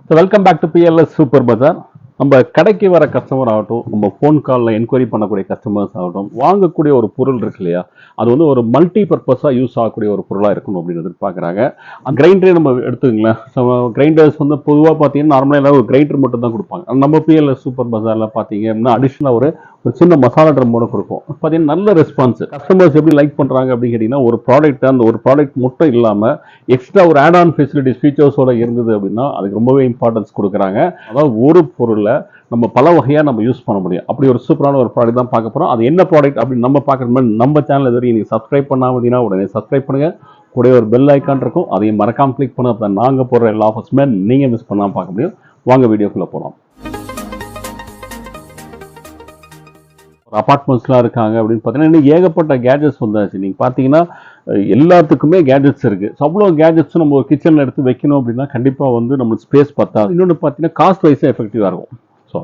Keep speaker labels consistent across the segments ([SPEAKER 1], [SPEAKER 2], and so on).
[SPEAKER 1] So welcome back to BLS super bazaar. நம்ம கடைக்கு வர கஸ்டமர் ஆகட்டும், நம்ம ஃபோன் காலில் என்கொயரி பண்ணக்கூடிய கஸ்டமர்ஸ் ஆகட்டும், வாங்கக்கூடிய ஒரு பொருள் இருக்கு இல்லையா, அது வந்து ஒரு மல்டி பர்பஸாக யூஸ் ஆகக்கூடிய ஒரு பொருளாக இருக்கணும் அப்படின்னு எதிர்பார்க்குறாங்க. கிரைண்டரே நம்ம எடுத்துக்கங்களேன். ஸோ கிரைண்டர்ஸ் வந்து பொதுவாக பார்த்தீங்கன்னா நார்மலாக எல்லாரும் ஒரு கிரைண்டர் மட்டும் தான் கொடுப்பாங்க. நம்ம பிஎல்எஸ் சூப்பர் பஜாரில் பார்த்தீங்க அப்படின்னா அடிஷ்னலாக ஒரு சின்ன மசாலா ட்ரம்மோட கொடுப்போம். பார்த்தீங்கன்னா நல்ல ரெஸ்பான்ஸ். கஸ்டமர்ஸ் எப்படி லைக் பண்ணுறாங்க அப்படின்னு கேட்டிங்கன்னா, ஒரு ப்ராடக்ட் அந்த ஒரு ப்ராடக்ட் மட்டும் இல்லாமல் எக்ஸ்ட்ரா ஒரு ஆட் ஆன் ஃபெசிலிட்டிஸ் ஃபீச்சர்ஸோட இருந்தது அப்படின்னா அதுக்கு ரொம்பவே இம்பார்ட்டன்ஸ் கொடுக்குறாங்க. அதாவது ஒரு பொருளை நம்ம பல வகையாக நம்ம யூஸ் பண்ண முடியும். அப்படி ஒரு சூப்பரான ஒரு ப்ராடக்ட் தான் பார்க்க போகிறோம். அது என்ன ப்ராடக்ட் அப்படின்னு நம்ம பார்க்குற மாதிரி நம்ம சேனல் எதிரி நீங்கள் சப்ஸ்கிரைப் பண்ணாமதினா உடனே சப்ஸ்கிரைப் பண்ணுங்கள். கூட ஒரு பெல் ஐக்கான் இருக்கும், அதையும் மறக்காமல் கிளிக் பண்ண அப்போ நாங்கள் போடுற எல்லா ஆஃபர்ஸுமே நீங்கள் மிஸ் பண்ணாமல் பார்க்க முடியும். வாங்க வீடியோக்குள்ளே போகலாம். அபார்ட்மெண்ட்ஸ்லாம் இருக்காங்க அப்படின்னு பார்த்தீங்கன்னா இன்னும் ஏகப்பட்ட கேஜெட்ஸ் வந்தாச்சு. நீங்கள் பார்த்தீங்கன்னா எல்லாத்துக்குமே கேஜெட்ஸ் இருக்குது. ஸோ அவ்வளோ கேஜெட்ஸும் நம்ம ஒரு கிச்சனில் எடுத்து வைக்கணும் அப்படின்னா கண்டிப்பாக வந்து நம்மளுக்கு ஸ்பேஸ் பத்தாது. இன்னொன்று பார்த்தீங்கன்னா காஸ்ட் வைஸாக எஃபெக்டிவாக இருக்கும். ஸோ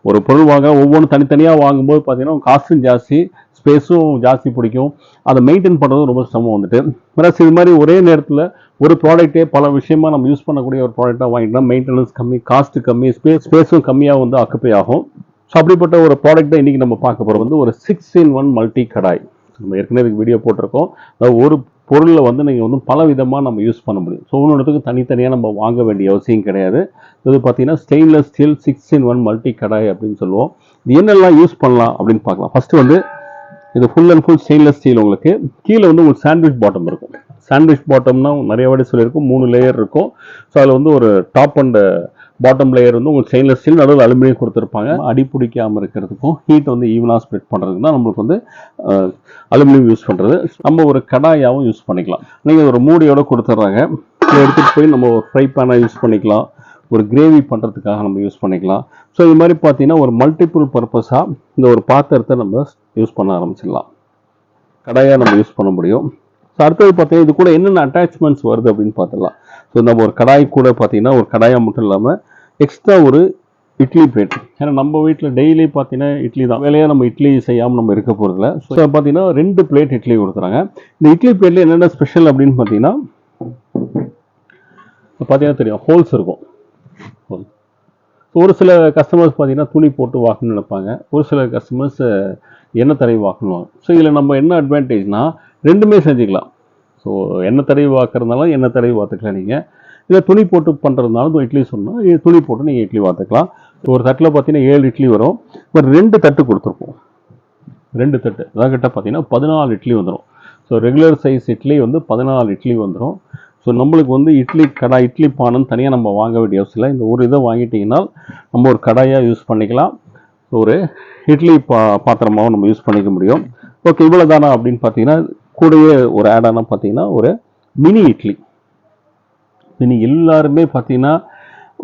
[SPEAKER 1] ஒரு பொருள் வாங்க ஒவ்வொன்றும் தனித்தனியாக வாங்கும்போது பார்த்தீங்கன்னா காஸ்ட்டும் ஜாஸ்தி, ஸ்பேஸும் ஜாஸ்தி பிடிக்கும். அதை மெயின்டைன் பண்ணுறதும் ரொம்ப சிரமம் வந்துட்டு. பிளஸ் இது மாதிரி ஒரே நேரத்தில் ஒரு ப்ராடக்ட்டே பல விஷயமா நம்ம யூஸ் பண்ணக்கூடிய ஒரு ப்ராடக்டாக வாங்கிட்டோம். மெயின்டெனன்ஸ் கம்மி, காஸ்ட் கம்மி, ஸ்பேஸும் கம்மியாக வந்து ஆக்குப்பை ஆகும். ஸோ அப்படிப்பட்ட ஒரு ப்ராடக்ட் தான் இன்றைக்கி நம்ம பார்க்க போகிறது வந்து ஒரு 6-in-1 மல்டி கடாய். நம்ம ஏற்கனவே இதுக்கு வீடியோ போட்டிருக்கோம். அதாவது ஒரு பொருளில் வந்து நீங்கள் வந்து பல விதமாக நம்ம யூஸ் பண்ண முடியும். ஸோ ஒவ்வொன்றுத்துக்கு தனித்தனியாக நம்ம வாங்க வேண்டிய அவசியம் கிடையாது. இது பார்த்தீங்கன்னா ஸ்டெயின்லெஸ் ஸ்டீல் 6-in-1 மல்டி கடாய் அப்படின்னு சொல்லுவோம். இது என்னெல்லாம் யூஸ் பண்ணலாம் அப்படின்னு பார்க்கலாம். ஃபஸ்ட்டு வந்து இது full and full stainless steel. உங்களுக்கு கீழே வந்து உங்களுக்கு சாண்ட்விச் பாட்டம் இருக்கும். சாண்ட்விச் பாட்டம்னா நிறைய வாட்டி சொல்லியிருக்கும், 3 லேயர் இருக்கும். ஸோ அதில் வந்து ஒரு டாப் அண்ட் பாட்டம் லேயர் வந்து உங்களுக்கு ஸ்டெயின்லெஸ் ஸ்டீல், நடுவில் அலுமினியம் கொடுத்துருப்பாங்க. அடி பிடிக்காமல் இருக்கிறதுக்கும் ஹீட் வந்து ஈவனாக ஸ்ப்ரெட் பண்ணுறதுக்கு தான் நம்மளுக்கு வந்து அலுமினியம் யூஸ் பண்ணுறது. நம்ம ஒரு கடாயாகவும் யூஸ் பண்ணிக்கலாம். நீங்கள் ஒரு மூடியோடு கொடுத்துட்றாங்க. இதை எடுத்துகிட்டு போய் நம்ம ஒரு ஃப்ரை பேனாக யூஸ் பண்ணிக்கலாம், ஒரு கிரேவி பண்ணுறதுக்காக நம்ம யூஸ் பண்ணிக்கலாம். ஸோ இது மாதிரி பார்த்தீங்கன்னா ஒரு மல்டிபிள் பர்பஸாக இந்த ஒரு பாத்திரத்தை நம்ம யூஸ் பண்ண ஆரம்பிச்சிடலாம். கடாயாக நம்ம யூஸ் பண்ண முடியும். ஸோ அடுத்தது பார்த்தீங்கன்னா இது கூட என்னென்ன அட்டாச்மெண்ட்ஸ் வருது அப்படின்னு பார்த்துடலாம். ஸோ நம்ம ஒரு கடாய் கூட பார்த்தீங்கன்னா ஒரு கடாயாக மட்டும் இல்லாமல் எக்ஸ்ட்ரா ஒரு இட்லி பிளேட். ஏன்னா நம்ம வீட்டில் டெய்லி பார்த்தீங்கன்னா இட்லி தான் வேலையாக, நம்ம இட்லி செய்யாமல் நம்ம இருக்க போகிறதில்ல. ஸோ பார்த்தீங்கன்னா 2 பிளேட் இட்லி கொடுக்குறாங்க. இந்த இட்லி பிளேட்டில் என்னென்ன ஸ்பெஷல் அப்படின்னு பார்த்தீங்கன்னா தெரியும், ஹோல்ஸ் இருக்கும். ஒரு சில கஸ்டமர்ஸ் பார்த்தீங்கன்னா துணி போட்டு வாக்கணும்னு நினைப்பாங்க, ஒரு சில கஸ்டமர்ஸ் எண்ணெய் தடவி வாக்கணும். ஸோ இதில் நம்ம என்ன அட்வான்டேஜ்னால் ரெண்டுமே செஞ்சுக்கலாம். ஸோ எண்ணெய் தடவி வாக்குறதுனால எண்ணெய் தடவி வாத்துக்கலாம். நீங்கள் இதை துணி போட்டு பண்ணுறதுனால இட்லி சொன்னால் துணி போட்டு நீங்கள் இட்லி வாத்துக்கலாம். ஒரு தட்டில் பார்த்தீங்கன்னா 7 இட்லி வரும். ஒரு 2 தட்டு கொடுத்துருப்போம். 2 தட்டு அதான் கிட்ட பார்த்தீங்கன்னா 14 இட்லி வந்துடும். ஸோ ரெகுலர் சைஸ் இட்லி வந்து 14 இட்லி வந்துடும். ஸோ நம்மளுக்கு வந்து இட்லி கடாய், இட்லி பானைன்னு தனியாக நம்ம வாங்க வேண்டிய அவசியம் இல்லை. இந்த ஒரு இதை வாங்கிட்டிங்கன்னா நம்ம ஒரு கடாயாக யூஸ் பண்ணிக்கலாம், ஒரு இட்லி பாத்திரமாகவும் நம்ம யூஸ் பண்ணிக்க முடியும். ஓகே, இவ்வளோ தானா அப்படின்னு பார்த்தீங்கன்னா கூடவே ஒரு ஆடானா பார்த்தீங்கன்னா ஒரு மினி இட்லி. எல்லாருமே பார்த்தீங்கன்னா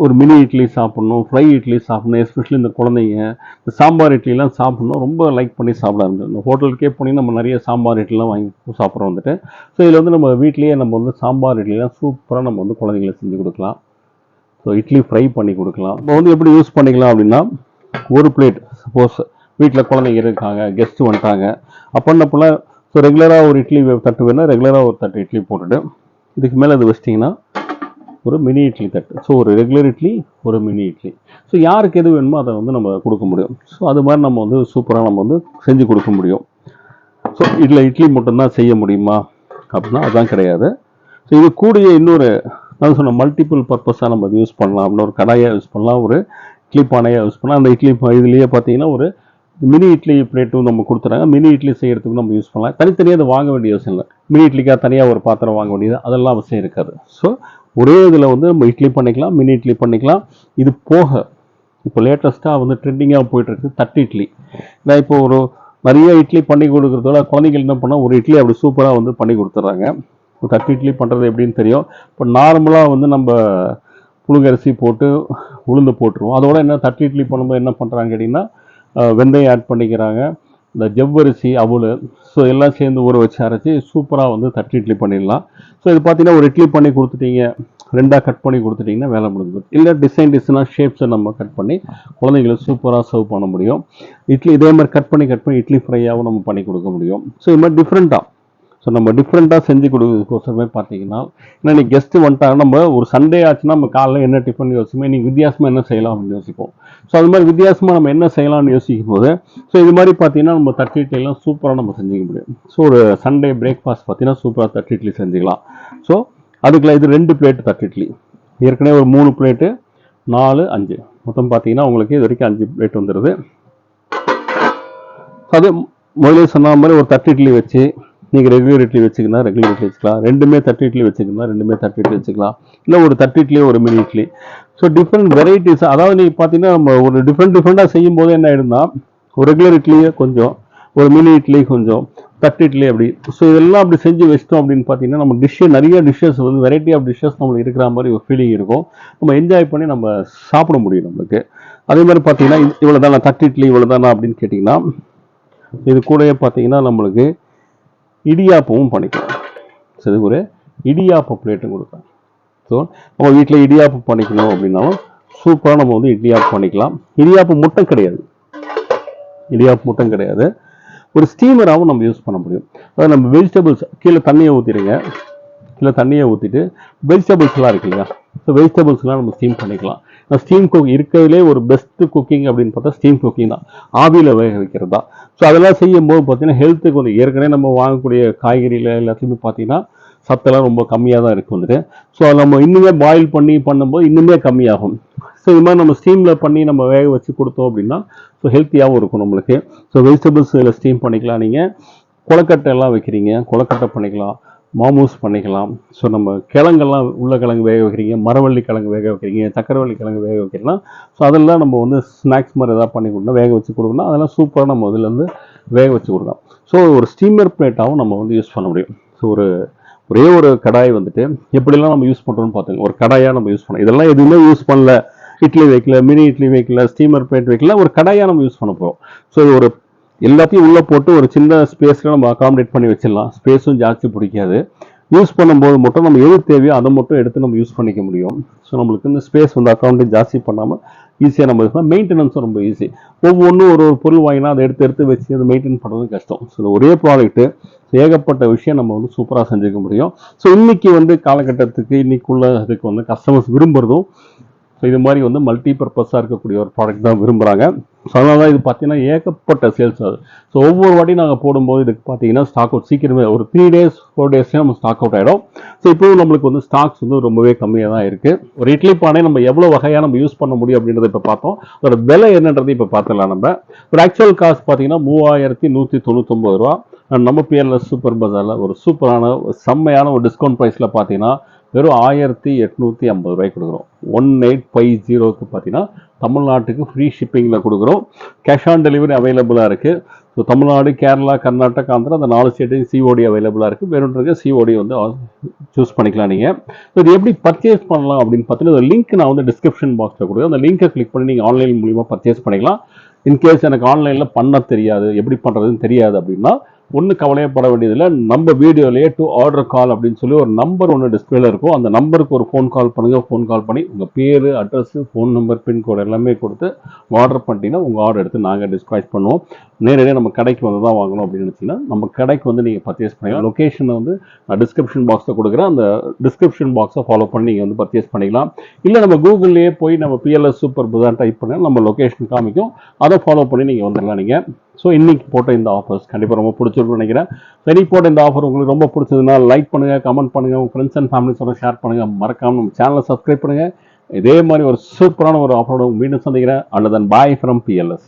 [SPEAKER 1] ஒரு மினி இட்லி சாப்பிட்ணும், ஃப்ரை இட்லி சாப்பிட்ணும். எஸ்பெஷலி இந்த குழந்தைங்க இந்த சாம்பார் இட்லிலாம் சாப்பிட்ணும், ரொம்ப லைக் பண்ணி சாப்பிட ஆரம்பிச்சு. இந்த ஹோட்டலுக்கே போனீங்கன்னா நம்ம நிறைய சாம்பார் இட்லிலாம் வாங்கி சாப்பிட்றோம் வந்துட்டு. ஸோ இதில் வந்து நம்ம வீட்லேயே நம்ம வந்து சாம்பார் இட்லிலாம் சூப்பராக நம்ம வந்து குழந்தைங்களுக்கு செஞ்சு கொடுக்கலாம். ஸோ இட்லி ஃப்ரை பண்ணி கொடுக்கலாம். நம்ம வந்து எப்படி யூஸ் பண்ணிக்கலாம் அப்படின்னா, ஒரு பிளேட் சப்போஸ் வீட்டில் குழந்தைங்க இருக்காங்க, கெஸ்ட்டு வந்துட்டாங்க அப்படின்னப்பெல்லாம் ஸோ ரெகுலராக ஒரு இட்லி தட்டு வேணால் ரெகுலராக ஒரு தட்டு இட்லி போட்டுட்டு இதுக்கு மேலே அது வச்சிட்டிங்கன்னா ஒரு மினி இட்லி தட்டு. ஸோ ஒரு ரெகுலர் இட்லி, ஒரு மினி இட்லி. ஸோ யாருக்கு எது வேணுமோ அதை வந்து நம்ம கொடுக்க முடியும். ஸோ அது மாதிரி நம்ம வந்து சூப்பராக நம்ம வந்து செஞ்சு கொடுக்க முடியும். ஸோ இதில் இட்லி மட்டும்தான் செய்ய முடியுமா அப்படின்னா அதுதான் கிடையாது. ஸோ இது கூடிய இன்னொரு நான் சொன்ன மல்டிபிள் பர்பஸாக நம்ம யூஸ் பண்ணலாம். அப்படின்னு ஒரு கடாயாக யூஸ் பண்ணலாம், ஒரு இட்லி பானையாக யூஸ் பண்ணலாம். அந்த இட்லி இதுலேயே பார்த்தீங்கன்னா ஒரு மினி இட்லி பிளேட்டும் நம்ம கொடுத்துறாங்க. மினி இட்லி செய்கிறதுக்கு நம்ம யூஸ் பண்ணலாம். தனித்தனியாக அதை வாங்க வேண்டிய அவசியம் இல்லை. மினி இட்லிக்காக தனியாக ஒரு பாத்திரம் வாங்க வேண்டியது அதெல்லாம் அவசியம் இருக்காது. ஸோ ஒரே இதில் வந்து நம்ம இட்லி பண்ணிக்கலாம், மினி இட்லி பண்ணிக்கலாம். இது போக இப்போ லேட்டஸ்ட்டாக வந்து ட்ரெண்டிங்காக போயிட்டுருக்கு தட்டு இட்லி. நான் இப்போ ஒரு நிறைய இட்லி பண்ணி கொடுக்குறதோட குழந்தைகள் என்ன பண்ணால் ஒரு இட்லி அப்படி சூப்பராக வந்து பண்ணி கொடுத்துட்றாங்க. தட்டு இட்லி பண்ணுறது எப்படின்னு தெரியும். இப்போ நார்மலாக வந்து நம்ம புழுங்கரிசி போட்டு உளுந்து போட்டுருவோம். அதோட என்ன தட்டு இட்லி பண்ணும்போது என்ன பண்ணுறாங்க கேட்டிங்கன்னா வெந்தயம் ஆட் பண்ணிக்கிறாங்க, இந்த ஜவ்வரிசி, அவல், ஸோ எல்லாம் சேர்ந்து ஊற வச்சு அரைச்சி சூப்பராக வந்து தட்டு இட்லி பண்ணிடலாம். ஸோ இது பார்த்தீங்கன்னா ஒரு இட்லி பண்ணி கொடுத்துட்டீங்க, 2ஆக கட் பண்ணி கொடுத்துட்டிங்கன்னா வேலை முடிஞ்சது. இல்லை டிசைனாக ஷேப்ஸை நம்ம கட் பண்ணி குழந்தைங்களுக்கு சூப்பராக சர்வ் பண்ண முடியும். இட்லி இதே மாதிரி கட் பண்ணி இட்லி ஃப்ரையாகவும் நம்ம பண்ணி கொடுக்க முடியும். ஸோ இது மாதிரி டிஃப்ரெண்ட்டாக ஸோ ஸோ நம்ம டிஃப்ரெண்ட்டாக செஞ்சு கொடுக்குறதுக்கோசரமே பார்த்தீங்கன்னா, ஏன்னா இன்னைக்கு கெஸ்ட்டு வந்துட்டாங்க, நம்ம ஒரு சண்டே ஆச்சுன்னா நம்ம காலைல என்ன டிஃபன் யோசிப்போம், இன்னைக்கு வித்தியாசமாக என்ன செய்யலாம் அப்படின்னு யோசிப்போம். ஸோ அது மாதிரி வித்தியாசமாக நம்ம என்ன செய்யலாம்னு யோசிக்கும் போது, ஸோ இது மாதிரி பார்த்தீங்கன்னா நம்ம தட்டு இட்லிலாம் சூப்பராக நம்ம செஞ்சுக்க முடியும். ஸோ ஒரு சண்டே பிரேக்ஃபாஸ்ட் பார்த்தீங்கன்னா சூப்பராக தட்டு இட்லி செஞ்சுக்கலாம். ஸோ அதுக்குள்ள இது 2 பிளேட் தட்டு இட்லி, ஏற்கனவே ஒரு 3 பிளேட்டு 4 5 மொத்தம் பார்த்தீங்கன்னா உங்களுக்கு இது வரைக்கும் 5 பிளேட் வந்துடுது. அது முதலே சொன்ன மாதிரி ஒரு தட்டு இட்லி வச்சு நீங்கள் ரெகுலர் இட்லி வச்சுக்கலாம், ரெகுலர் இட்லி வச்சுக்கலாம். ரெண்டுமே தட்டு இட்லி வச்சுக்கலாம், ரெண்டுமே தட்டு இட்லி வச்சுக்கலாம். இல்லை ஒரு தட்டு இட்லி ஒரு mini idli. So different varieties, அதாவது நீங்கள் பார்த்தீங்கன்னா நம்ம ஒரு டிஃப்ரெண்ட்டாக செய்யும் போது என்ன ஆகிடும்னா, ஒரு ரெகுலர் இட்லியே கொஞ்சம், ஒரு மினி இட்லி கொஞ்சம், தட்டு இட்லி அப்படி. ஸோ இதெல்லாம் அப்படி செஞ்சு வச்சிட்டோம் அப்படின்னு பார்த்தீங்கன்னா நம்ம நிறைய டிஷ்ஷஸ் வந்து வெரைட்டி ஆஃப் டிஷ்ஷஸ் நம்மளுக்கு இருக்கிற மாதிரி ஒரு ஃபீலிங் இருக்கும். நம்ம என்ஜாய் பண்ணி நம்ம சாப்பிட முடியும் நம்மளுக்கு. அதே மாதிரி பார்த்தீங்கன்னா இவ்வளோ தானே தட்டு இட்லி, இவ்வளோ தானே அப்படின்னு கேட்டிங்கன்னா, இது கூடயே பார்த்தீங்கன்னா நம்மளுக்கு இடியாப்பமும் பண்ணிக்கலாம். ஸோ இது ஒரு இடியாப்ப பிளேட்டும் கொடுக்கலாம். ஸோ நம்ம வீட்டில் இடியாப்பம் பண்ணிக்கணும் அப்படின்னாலும் சூப்பராக நம்ம வந்து இடியாப்பம் பண்ணிக்கலாம். இடியாப்பம் முட்டை கிடையாது, இடியாப்பம் முட்டை கிடையாது, ஒரு ஸ்டீமராகவும் நம்ம யூஸ் பண்ண முடியும். அதாவது நம்ம வெஜிடபிள்ஸ் கீழே தண்ணியை ஊற்றிடுங்க, கீழே தண்ணியை ஊற்றிட்டு வெஜிடபிள்ஸ்லாம் இருக்கு இல்லையா, ஸோ வெஜிடபிள்ஸ்லாம் நம்ம ஸ்டீம் பண்ணிக்கலாம். ஸ்டீம் குக் இருக்கிறதுலே ஒரு பெஸ்ட் குக்கிங் அப்படின்னு பார்த்தா ஸ்டீம் குக்கிங் தான், ஆவியில் வேக வைக்கிறது தான். ஸோ அதெல்லாம் செய்யும்போது பார்த்தீங்கன்னா ஹெல்த்துக்கு வந்து ஏற்கனவே நம்ம வாங்கக்கூடிய காய்கறியில் எல்லாத்தையுமே பார்த்தீங்கன்னா சத்தெல்லாம் ரொம்ப கம்மியாக தான் இருக்குது வந்துட்டு. ஸோ அதை நம்ம இன்னுமே பாயில் பண்ணி பண்ணும்போது இன்னுமே கம்மியாகும். ஸோ இது மாதிரி நம்ம ஸ்டீமில் பண்ணி நம்ம வேக வச்சு கொடுத்தோம் அப்படின்னா ஸோ ஹெல்த்தியாகவும் இருக்கும் நம்மளுக்கு. ஸோ வெஜிடபிள்ஸ் இதில் ஸ்டீம் பண்ணிக்கலாம். நீங்கள் கொலக்கட்டை எல்லாம் வைக்கிறீங்க, கொலக்கட்டை பண்ணிக்கலாம், மாமூஸ் பண்ணிக்கலாம். ஸோ நம்ம கிழங்கெல்லாம் உருளைக்கிழங்கு வேக வைக்கிறீங்க, மரவள்ளி கிழங்கு வேக வைக்கிறீங்க, சக்கரவள்ளி கிழங்கு வேக வைக்கிறீங்கன்னா ஸோ அதெல்லாம் நம்ம வந்து ஸ்நாக்ஸ் மாதிரி எதாவது பண்ணி கொடுக்கணும், வேக வச்சு கொடுக்கணும். அதெல்லாம் சூப்பராக நம்ம இதுலேருந்து வேக வச்சு கொடுக்கலாம். ஸோ ஒரு ஸ்டீமர் பிளேட்டாகவும் நம்ம வந்து யூஸ் பண்ண முடியும். ஸோ ஒரே ஒரு கடாய் வந்துட்டு எப்படிலாம் நம்ம யூஸ் பண்ணுறோம்னு பார்த்துங்க. ஒரு கடாயாக நம்ம யூஸ் பண்ணோம், இதெல்லாம் எதுவுமே யூஸ் பண்ணல, இட்லி வைக்கல, மினி இட்லி வைக்கல, ஸ்டீமர் பிளேட் வைக்கல, ஒரு கடாயாக நம்ம யூஸ் பண்ண போகிறோம். ஸோ இது ஒரு எல்லாத்தையும் உள்ளே போட்டு ஒரு சின்ன ஸ்பேஸில் நம்ம அகாமடேட் பண்ணி வச்சிடலாம். ஸ்பேஸும் ஜாஸ்தி பிடிக்காது. யூஸ் பண்ணும்போது மட்டும் நம்ம எது தேவையோ அதை மட்டும் எடுத்து நம்ம யூஸ் பண்ணிக்க முடியும். ஸோ நம்மளுக்கு இந்த ஸ்பேஸ் வந்து அகாமடேட் ஜாஸ்தி பண்ணாமல் ஈஸியாக நம்ம யூஸ் மெயின்டெனன்ஸும் ரொம்ப ஈஸி. ஒவ்வொன்றும் ஒரு பொருள் வாங்கினா அதை எடுத்து வச்சு அதை மெயின்டைன் பண்ணுறது கஷ்டம். ஸோ ஒரே ப்ராடக்ட்டு ஏகப்பட்ட விஷயம் நம்ம வந்து சூப்பராக செஞ்சுக்க முடியும். ஸோ இன்னைக்கு வந்து காலகட்டத்துக்கு இன்னைக்குள்ள இதுக்கு வந்து கஸ்டமர்ஸ் விரும்புகிறதும் ஸோ இது மாதிரி வந்து மல்டி பர்பஸாக இருக்கக்கூடிய ஒரு ப்ராடக்ட் தான் விரும்புகிறாங்க. ஸோ அதனால தான் இது பார்த்தீங்கன்னா ஏகப்பட்ட சேல்ஸ் ஆகுது. ஸோ ஒவ்வொரு வாட்டியும் நாங்கள் போடும்போது இதுக்கு பார்த்தீங்கன்னா ஸ்டாக் அவுட் சீக்கிரமே ஒரு 3 days 4 daysலேயே நம்ம ஸ்டாக் அவுட் ஆகிடும். ஸோ இப்போவும் நம்மளுக்கு வந்து ஸ்டாக்ஸ் வந்து ரொம்பவே கம்மியாக தான் இருக்குது. ஒரு இட்லி பானை நம்ம எவ்வளோ வகையாக நம்ம யூஸ் பண்ண முடியும் அப்படின்றத இப்போ பார்த்தோம். அதோட விலை என்னன்றது இப்போ பார்த்துக்கலாம். நம்ம ஒரு ஆக்சுவல் காஸ்ட் பார்த்தீங்கன்னா 3199 ரூபா. நம்ம பிஎல்எஸ் சூப்பர் பஜாரில் ஒரு சூப்பரான செம்மையான ஒரு டிஸ்கவுண்ட் ப்ரைஸில் பார்த்தீங்கன்னா வெறும் 1850 ரூபாய்க்கு கொடுக்குறோம். 1850க்கு பார்த்தீங்கன்னா தமிழ்நாட்டுக்கு ஃப்ரீ ஷிப்பிங்கில் கொடுக்குறோம். கேஷ் ஆன் டெலிவரி அவைலபிளாக இருக்குது. ஸோ தமிழ்நாடு, கேரளா, கர்நாடகா, ஆந்திரா அந்த 4 ஸ்டேட்டையும் சிஓடி அவைலபிளாக இருக்குது. வேணுன்றது சிஓடி வந்து சூஸ் பண்ணிக்கலாம் நீங்கள். ஸோ இது எப்படி பர்ச்சேஸ் பண்ணலாம் அப்படின்னு பார்த்தீங்கன்னா ஒரு லிங்க் நான் வந்து டிஸ்கிரிப்ஷன் பாக்ஸில் கொடுக்குறேன். அந்த லிங்கை கிளிக் பண்ணி நீங்கள் ஆன்லைன் மூலிமா பர்ச்சேஸ் பண்ணிக்கலாம். இன்கேஸ் எனக்கு ஆன்லைனில் பண்ண தெரியாது, எப்படி பண்ணுறதுன்னு தெரியாது அப்படின்னா ஒன்றும் கவலையப்பட வேண்டியதில்லை. நம்ம வீடியோலேயே டு ஆர்டர் கால் அப்படின்னு சொல்லி ஒரு நம்பர் ஒன்று டிஸ்பிளேல இருக்கும். அந்த நம்பருக்கு ஒரு ஃபோன் கால் பண்ணுங்கள். ஃபோன் கால் பண்ணி உங்கள் பேர், அட்ரஸு, ஃபோன் நம்பர், பின்கோடு எல்லாமே கொடுத்து ஆர்டர் பண்ணிட்டீங்கன்னா உங்கள் ஆர்டர் எடுத்து நாங்கள் டிஸ்பேச் பண்ணுவோம். நேரடியாக நம்ம கடைக்கு வந்து தான் வாங்கணும் அப்படின்னு நினச்சிங்கன்னா நம்ம கடைக்கு வந்து நீங்கள் பர்ச்சேஸ் பண்ணிக்கலாம். லொக்கேஷனை வந்து நான் டிஸ்கிரிப்ஷன் பாக்ஸில் கொடுக்குறேன். அந்த டிஸ்கிரிப்ஷன் பாக்ஸை ஃபாலோ பண்ணி நீங்கள் வந்து பர்ச்சேஸ் பண்ணிக்கலாம். இல்லை நம்ம கூகுள்லேயே போய் நம்ம பிஎல்எஸ் சூப்பர் பஜார் டைப் பண்ணால் நம்ம லொக்கேஷன் காமிக்கும், அதை ஃபாலோ பண்ணி நீங்கள் வந்துடலாம். நீங்கள் ஸோ இன்னைக்கு போட்ட இந்த ஆஃபர்ஸ் கண்டிப்பாக ரொம்ப பிடிச்சிருக்குன்னு நினைக்கிறேன். சரி, போட்ட இந்த ஆஃபர் உங்களுக்கு ரொம்ப பிடிச்சதுன்னா லைக் பண்ணுங்கள், கமெண்ட் பண்ணுங்கள், உங்கள் ஃப்ரெண்ட்ஸ் அண்ட் ஃபேமிலிஸோட ஷேர் பண்ணுங்கள். மறக்காமல் நம்ம சேனலை சப்ஸ்கிரைப் பண்ணுங்கள். இதே மாதிரி ஒரு சூப்பரான ஒரு ஆஃபரோட மீண்டும் சந்திக்கிறேன். And then bye from BLS.